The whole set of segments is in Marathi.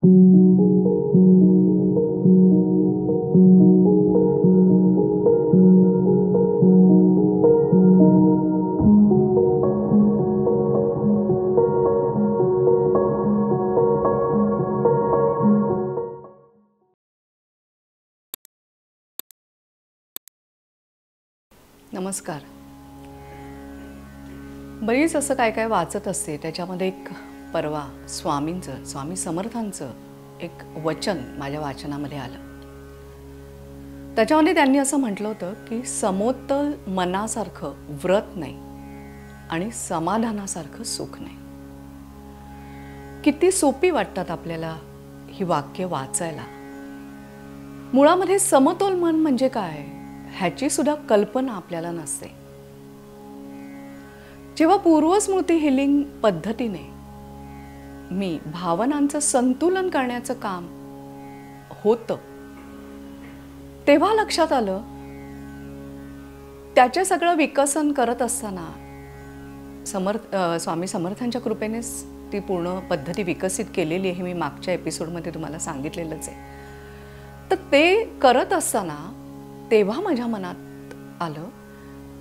नमस्कार. बरीच असं काय काय वाचत असते, त्याच्यामध्ये एक परवा स्वामी समर्थांचं एक वचन माझ्या वाचनामध्ये आलं. त्याच्यामध्ये त्यांनी असं म्हटलं होतं की समोत्तल मनासारखं व्रत नाही आणि समाधानासारखं सुख नाही. किती सोपी वाटतात आपल्याला ही वाक्य वाचायला. मुळामध्ये समतोल मन म्हणजे काय ह्याची सुद्धा कल्पना आपल्याला नसते. जेव्हा पूर्वस्मृती हिलिंग पद्धतीने मी भावनांचं संतुलन करण्याचं काम होतं, तेव्हा लक्षात आलं त्याचे सगळं विकसन करत असताना स्वामी समर्थांच्या कृपेनेच ती पूर्ण पद्धती विकसित केलेली आहे. मी मागच्या एपिसोडमध्ये तुम्हाला सांगितलेलंच आहे. तर ते करत असताना तेव्हा माझ्या मनात आलं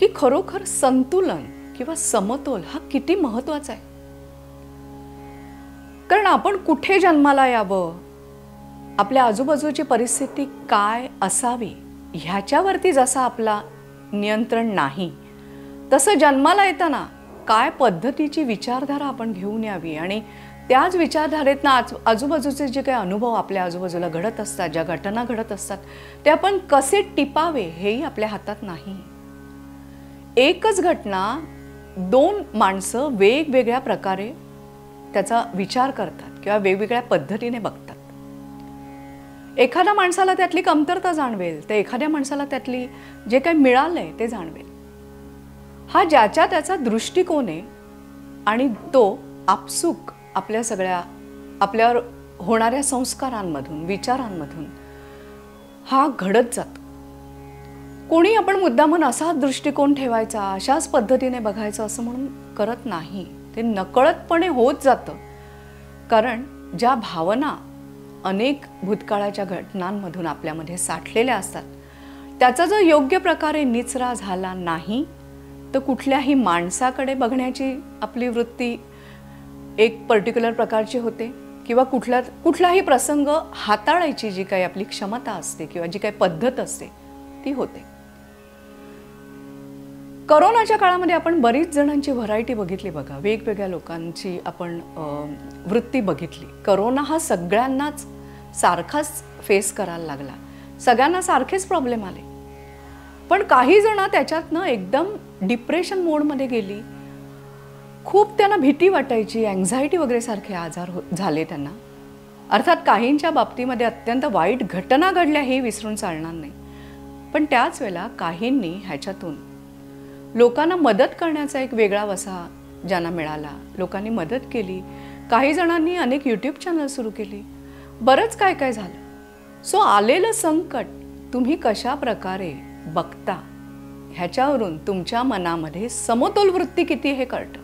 की खरोखर संतुलन किंवा समतोल हा किती महत्त्वाचा आहे. कारण आपण कुठे जन्माला यावं, आपल्या आजूबाजूची परिस्थिती काय असावी ह्याच्यावरती जसा आपला नियंत्रण नाही, तसं जन्माला येताना काय पद्धतीची विचारधारा आपण घेऊन यावी आणि त्याच विचारधारेतनं आजूबाजूचे जे काही अनुभव आपल्या आजूबाजूला घडत असतात, ज्या घटना घडत असतात, ते आपण कसे टिपावे हेही आपल्या हातात नाही. एकच घटना दोन माणसं वेगवेगळ्या प्रकारे त्याचा विचार करतात किंवा वेगवेगळ्या पद्धतीने बघतात. एखाद्या माणसाला त्यातली कमतरता जाणवेल, तर एखाद्या माणसाला त्यातली जे काही मिळालंय ते जाणवेल. हा ज्याच्या त्याचा दृष्टिकोन आहे आणि तो आपसूक आपल्या सगळ्या आपल्यावर होणाऱ्या संस्कारांमधून, विचारांमधून हा घडत जातो. कोणी आपण मुद्दामून असा दृष्टिकोन ठेवायचा, अशाच पद्धतीने बघायचं असं म्हणून करत नाही. ते नकळतपणे होत जातं. कारण ज्या भावना अनेक भूतकाळाच्या घटनांमधून आपल्यामध्ये साठलेल्या असतात, त्याचा जर योग्य प्रकारे निचरा झाला नाही तर कुठल्याही माणसाकडे बघण्याची आपली वृत्ती एक पर्टिक्युलर प्रकारची होते किंवा कुठलाही प्रसंग हाताळायची जी काही आपली क्षमता असते किंवा जी काही पद्धत असते ती होते. कोरोनाच्या काळामध्ये आपण बरीच जणांची व्हरायटी बघितली बघा. वेगवेगळ्या लोकांची आपण वृत्ती बघितली. कोरोना हा सगळ्यांनाच सारखाच फेस करायला लागला. सगळ्यांना सारखेच प्रॉब्लेम आले. पण काही जण त्याच्यातनं एकदम डिप्रेशन मोडमध्ये गेली. खूप त्यांना भीती वाटायची, अँझायटी वगैरे सारखे आजार झाले त्यांना. अर्थात काहींच्या बाबतीमध्ये अत्यंत वाईट घटना घडल्या हे विसरून चालणार नाही. पण त्याच वेळेला काहींनी ह्याच्यातून लोकांना मदत करण्याचा एक वेगळा वसा ज्यांना मिळाला, लोकांनी मदत केली. काही जणांनी अनेक यूट्यूब चॅनल सुरू केली. बरंच काय काय झालं. सो आलेलं संकट तुम्ही कशा प्रकारे बघता ह्याच्यावरून तुमच्या मनामध्ये समतोल वृत्ती किती हे कळतं.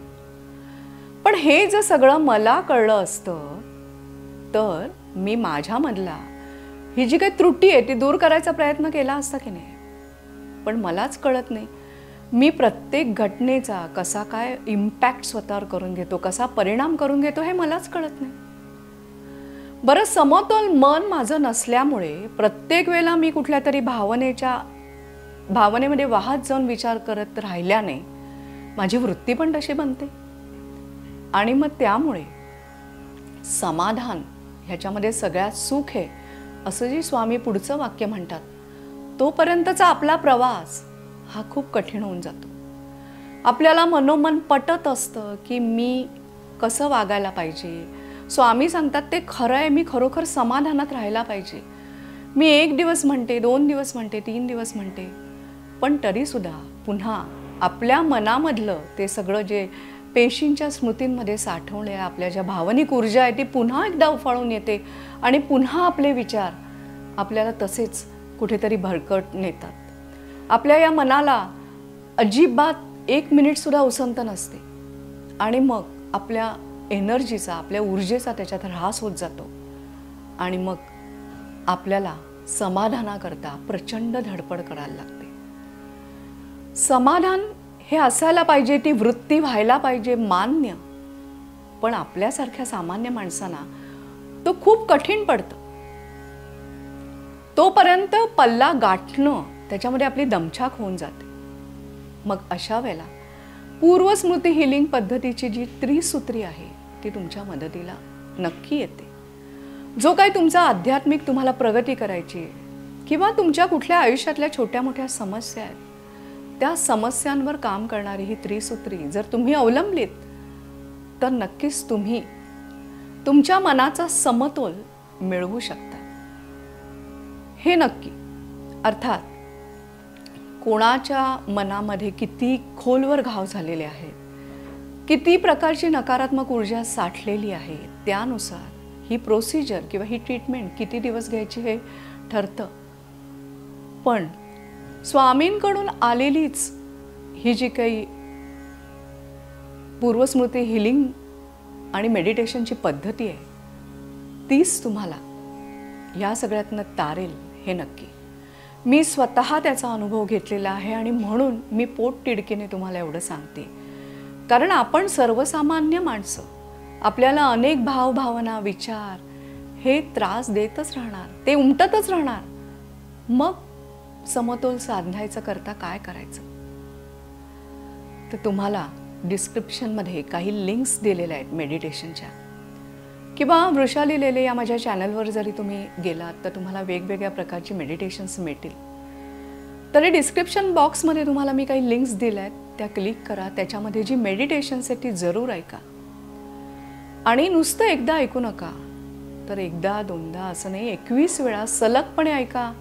पण हे जर सगळं मला कळलं असतं तर मी माझ्यामधला ही जी काही त्रुटी आहे ती दूर करायचा प्रयत्न केला असता की नाही. पण मलाच कळत नाही. मी प्रत्येक घटनेचा कसा काय इम्पॅक्ट स्वतःवर करून घेतो, कसा परिणाम करून घेतो हे मलाच कळत नाही. बरं, समतोल मन माझं नसल्यामुळे प्रत्येक वेळेला मी कुठल्या तरी भावनेमध्ये वाहत जाऊन विचार करत राहिल्याने माझी वृत्ती पण तशी बनते. आणि मग त्यामुळे समाधान ह्याच्यामध्ये सगळ्यात सुख आहे असं जे स्वामी पुढचं वाक्य म्हणतात, तोपर्यंतचा आपला प्रवास हा खूप कठीण होऊन जातो. आपल्याला मनोमन पटत असतं की मी कसं वागायला पाहिजे. स्वामी सांगतात ते खरं आहे, मी खरोखर समाधानात राहायला पाहिजे. मी 1 दिवस म्हणते, 2 दिवस म्हणते, 3 दिवस म्हणते, पण तरीसुद्धा पुन्हा आपल्या मनामधलं ते सगळं जे पेशींच्या स्मृतींमध्ये साठवलेल्या आपल्या ज्या भावनिक ऊर्जा आहे ती पुन्हा एकदा उफाळून येते आणि पुन्हा आपले विचार आपल्याला तसेच कुठेतरी भरकट नेतात. आपल्या या मनाला अजिबात 1 मिनिटसुद्धा उसंत नसते आणि मग आपल्या एनर्जीचा, आपल्या ऊर्जेचा त्याच्यात ऱ्हास होत जातो आणि मग आपल्याला समाधानाकरता प्रचंड धडपड करायला लागते. समाधान हे असायला पाहिजे, ती वृत्ती व्हायला पाहिजे, मान्य. पण आपल्यासारख्या सामान्य माणसांना तो खूप कठीण पडतं. तोपर्यंत पल्ला गाठणं त्याच्यामध्ये आपली दमछाक होऊन जाते. मग अशा वेळेला पूर्वस्मृती हिलिंग पद्धतीची जी त्रिसूत्री आहे ती तुमच्या मदतीला नक्की येते. जो काही तुमचा आध्यात्मिक तुम्हाला प्रगती करायची आहे किंवा तुमच्या कुठल्या आयुष्यातल्या छोट्या मोठ्या समस्या आहेत, त्या समस्यांवर काम करणारी ही त्रिसूत्री जर तुम्ही अवलंबलीत तर नक्कीच तुम्ही तुमच्या मनाचा समतोल मिळवू शकता. हे नक्की. अर्थात कोणाच्या मनामध्ये किती खोलवर घाव झालेले आहेत, किती प्रकारची नकारात्मक ऊर्जा साठलेली आहे, त्यानुसार ही प्रोसिजर किंवा ही ट्रीटमेंट किती दिवस घ्यायची हे ठरतं. पण स्वामींकडून आलेलीच ही जी काही पूर्वस्मृती हिलिंग आणि मेडिटेशनची पद्धती आहे तीच तुम्हाला या सगळ्यातनं तारेल हे नक्की. मी स्वतः त्याचा अनुभव घेतलेला आहे आणि म्हणून मी पोटतिडकीने तुम्हाला एवढं सांगते. कारण आपण सर्वसामान्य माणसं, आपल्याला अनेक भावभावना, विचार हे त्रास देतच राहणार, ते उमटतच राहणार. मग समतोल साधायचं करता काय करायचं? तर तुम्हाला डिस्क्रिप्शनमध्ये काही लिंक्स दिलेल्या आहेत मेडिटेशनच्या, किंवा वृषाली लेले या माझ्या चॅनलवर जरी तुम्ही गेलात तर तुम्हाला वेगवेगळ्या प्रकारची मेडिटेशन्स मिळतील. तरी डिस्क्रिप्शन बॉक्समध्ये तुम्हाला मी काही लिंक्स दिल्या आहेत, त्या क्लिक करा. त्याच्यामध्ये जी मेडिटेशन्स आहे ती जरूर ऐका. आणि नुसतं एकदा ऐकू नका, तर एकदा दोनदा असं नाही, 21 वेळा सलगपणे ऐका.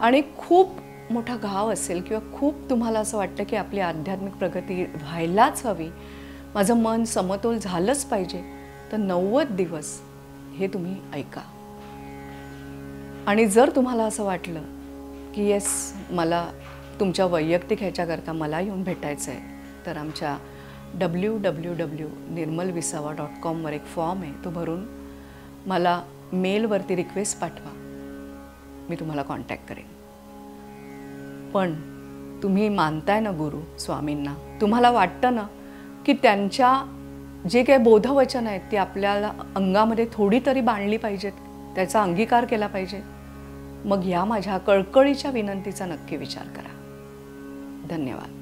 आणि खूप मोठा घाव असेल किंवा खूप तुम्हाला असं वाटतं की आपली आध्यात्मिक प्रगती व्हायलाच हवी, माझं मन समतोल झालंच पाहिजे, तर 90 दिवस हे तुम्ही ऐका. आणि जर तुम्हाला असं वाटलं की येस, मला तुमच्या वैयक्तिक ह्याच्याकरता मला येऊन भेटायचं आहे, तर आमच्या www.nirmalvisava.com वर एक फॉर्म आहे, तो भरून मला मेलवरती रिक्वेस्ट पाठवा, मी तुम्हाला कॉन्टॅक्ट करेन. पण तुम्ही मानताय ना गुरु स्वामींना, तुम्हाला वाटतं ना की त्यांच्या जे काही बोधवचन आहेत ती आपल्याला अंगामध्ये थोडी तरी बांधली पाहिजेत, त्याचा अंगीकार केला पाहिजे, मग या माझ्या कळकळीच्या विनंतीचा नक्की विचार करा. धन्यवाद.